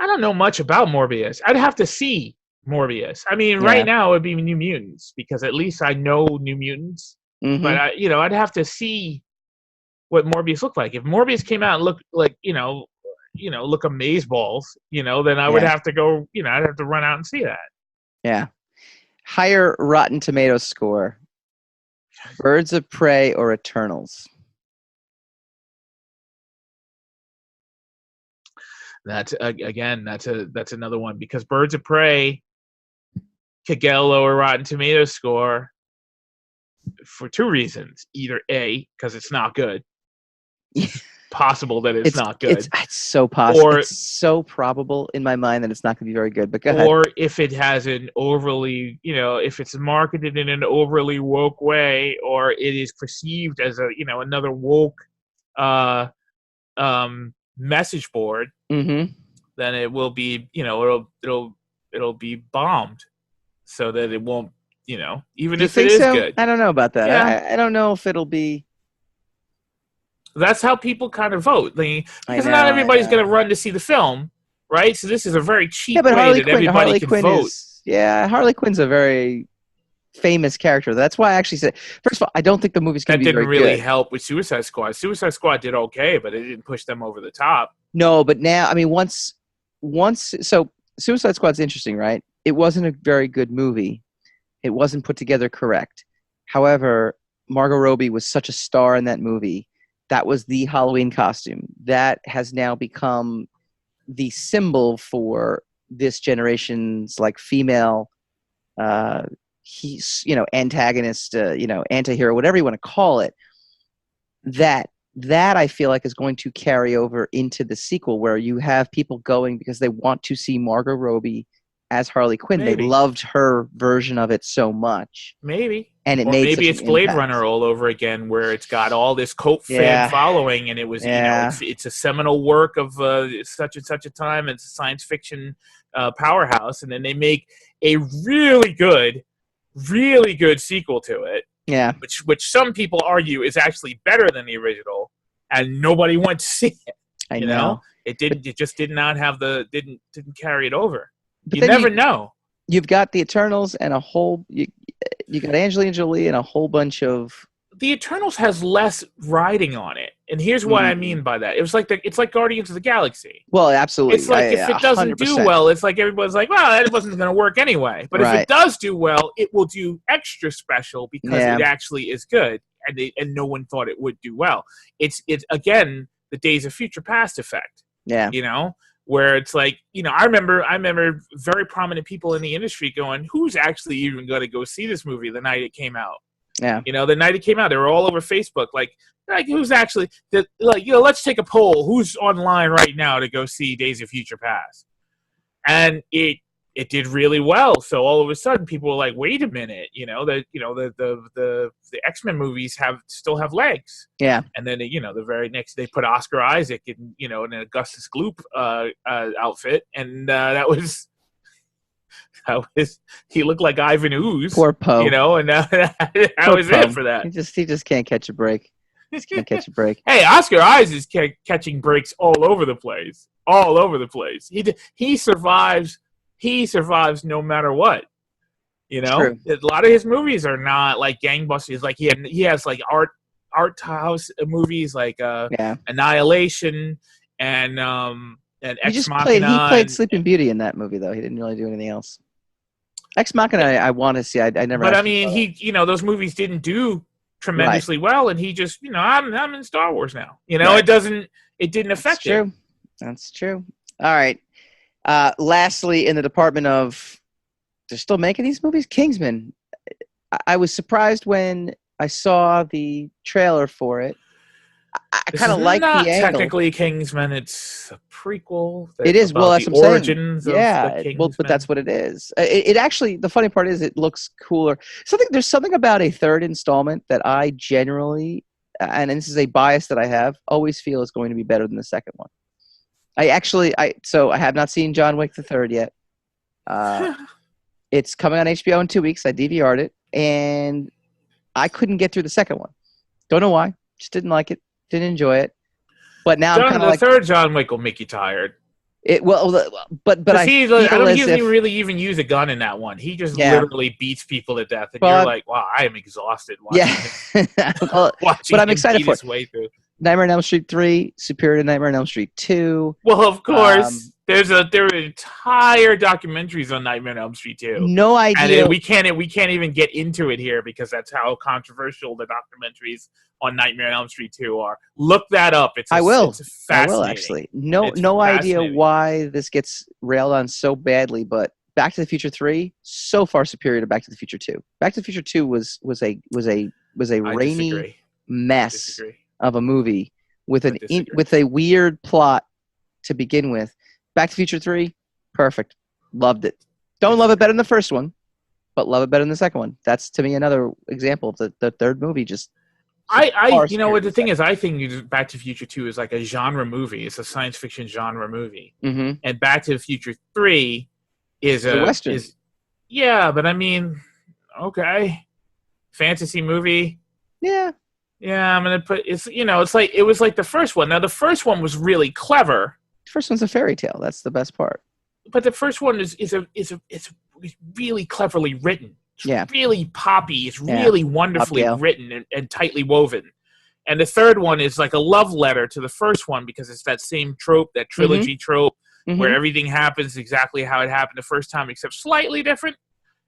I don't know much about Morbius. I'd have to see Morbius. I mean, right now it would be New Mutants because at least I know New Mutants. Mm-hmm. But I'd have to see what Morbius looked like. If Morbius came out and looked like look amazeballs, then I would have to go. I'd have to run out and see that. Yeah. Higher Rotten Tomatoes score: Birds of Prey or Eternals? That's another one because Birds of Prey could get a lower Rotten Tomatoes score for two reasons. Either A, because it's not good. Possible that it's not good. It's so possible. Or it's so probable in my mind that it's not going to be very good. But go ahead. Or if it has an overly, if it's marketed in an overly woke way, or it is perceived as another woke message board, mm-hmm. then it will be, it'll be bombed, so that it won't even Do you if it think is so? good. I don't know about that. Yeah. I don't know if it'll be. That's how people kind of vote. Because know, not everybody's I know. going to run to see the film, right? So this is a very cheap Yeah, but way that everybody can vote. Harley Quinn's a very famous character. That's why I actually said, first of all, I don't think the movie's going to be very good. That didn't really help with Suicide Squad. Suicide Squad did okay, but it didn't push them over the top. No, but now, I mean, once, so Suicide Squad's interesting, right? It wasn't a very good movie. It wasn't put together correct. However, Margot Robbie was such a star in that movie. That was the Halloween costume. That has now become the symbol for this generation's like female, antagonist, anti-hero, whatever you want to call it. That I feel like is going to carry over into the sequel, where you have people going because they want to see Margot Robbie as Harley Quinn. Maybe. They loved her version of it so much. Maybe. And it or made maybe such it's an Blade impact. Runner all over again, where it's got all this cult fan following, and it was, it's a seminal work of such and such a time. It's a science fiction powerhouse, and then they make a really good sequel to it. Yeah, which some people argue is actually better than the original, and nobody went to see it. I know. It didn't. It just did not have didn't carry it over. But You never know. You've got the Eternals and a whole. You got Angelina Jolie and a whole bunch of. The Eternals has less riding on it, and here's what I mean by that. It's like Guardians of the Galaxy. Well, absolutely. It's like if it doesn't 100%. do well, it's like everybody's like, well, that wasn't going to work anyway. But if it does do well, it will do extra special because it actually is good, and no one thought it would do well. It's again the Days of Future Past effect. Yeah. Where it's like, I remember very prominent people in the industry going, who's actually even going to go see this movie the night it came out? Yeah. The night it came out, they were all over Facebook. Like who's actually let's take a poll. Who's online right now to go see Days of Future Past? And it did really well. So all of a sudden, people were like, "Wait a minute!" The X-Men movies still have legs. Yeah. And then the very next they put Oscar Isaac in in an Augustus Gloop outfit, and that was he looked like Ivan Ooze. Poor Poe. And that was Poe. It for that. He just can't catch a break. Just can't catch a break. Hey, Oscar Isaac is catching breaks all over the place. All over the place. He survives. He survives no matter what. True. A lot of his movies are not like gangbusters. Like he has like art house movies like Annihilation and Ex Machina. He played Sleeping Beauty in that movie though. He didn't really do anything else. Ex Machina, I want to see. I never. But I mean, those movies didn't do tremendously well, and he just, I'm in Star Wars now. It didn't affect it. That's true. All right. Lastly, in the department of, they're still making these movies. Kingsman. I was surprised when I saw the trailer for it. I kind of like the angle. It's not technically Kingsman. It's a prequel. It is. Well, that's what I'm origins saying. Of the but that's what it is. It actually, the funny part is, it looks cooler. There's something about a third installment that I generally, and this is a bias that I have, always feel is going to be better than the second one. I have not seen John Wick the Third yet. It's coming on HBO in 2 weeks. I DVR'd it, and I couldn't get through the second one. Don't know why. Just didn't like it. Didn't enjoy it. But now I'm kind of like, the third John Wick will make you tired. But I he doesn't really even use a gun in that one. He just literally beats people to death, and you're like, wow, I am exhausted watching but I'm excited for it. Nightmare on Elm Street 3, superior to Nightmare on Elm Street 2. Well, of course. There are entire documentaries on Nightmare on Elm Street 2. No idea. And we can't even get into it here because that's how controversial the documentaries on Nightmare on Elm Street 2 are. Look that up. It's fascinating. I will, actually. No idea why this gets railed on so badly, but Back to the Future 3, so far superior to Back to the Future 2. Back to the Future 2 was a rainy mess of a movie with a weird plot to begin with. Back to the Future 3, perfect. Loved it. Don't love it better than the first one, but love it better than the second one. That's, to me, another example of the third movie just... the thing is, I think Back to the Future 2 is like a genre movie. It's a science fiction genre movie. Mm-hmm. And Back to the Future 3 is a Western. But I mean... okay. Fantasy movie. Yeah. Yeah, I'm gonna put it's like it was like the first one. Now the first one was really clever. First one's a fairy tale. That's the best part. But the first one is really cleverly written. It's really poppy. It's really wonderfully written and tightly woven. And the third one is like a love letter to the first one because it's that same trope, that trilogy trope, where everything happens exactly how it happened the first time, except slightly different.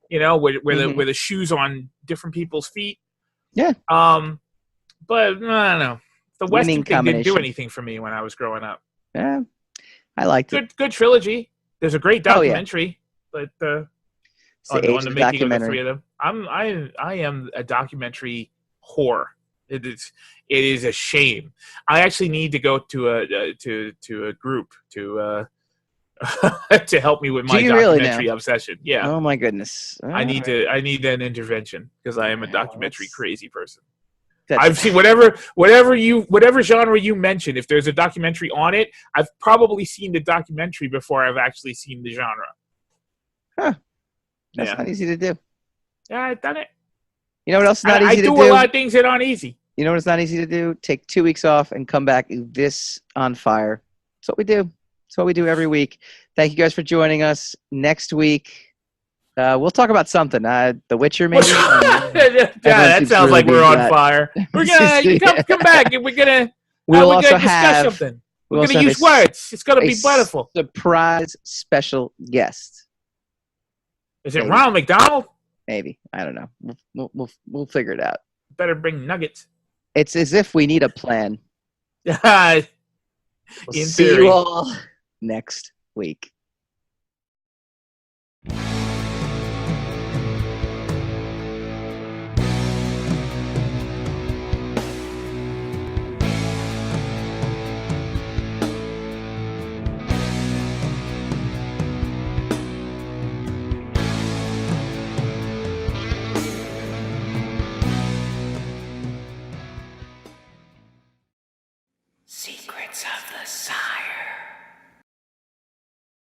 Where the shoes on different people's feet. Yeah. But I don't know. The Western thing didn't do anything for me when I was growing up. Yeah, I liked it. Good trilogy. There's a great documentary, but on the making of the three of them. I am a documentary whore. It is a shame. I actually need to go to a group to to help me with my documentary obsession. Yeah. Oh my goodness. I need an intervention because I am a documentary crazy person. I've seen whatever genre you mention. If there's a documentary on it, I've probably seen the documentary before I've actually seen the genre. Huh. That's not easy to do. Yeah, I've done it. You know what else is not easy to do? I do a lot of things that aren't easy. You know what it's not easy to do? Take 2 weeks off and come back this on fire. That's what we do. That's what we do every week. Thank you guys for joining us. Next week, we'll talk about something. The Witcher, maybe. That sounds like we're on fire. We're gonna come back and we're gonna discuss something. We're gonna use words. It's gonna be wonderful. Surprise special guest. Is it Ronald McDonald? Maybe. I don't know. We'll figure it out. Better bring nuggets. It's as if we need a plan. We'll see you all next week. Secrets of the Sun.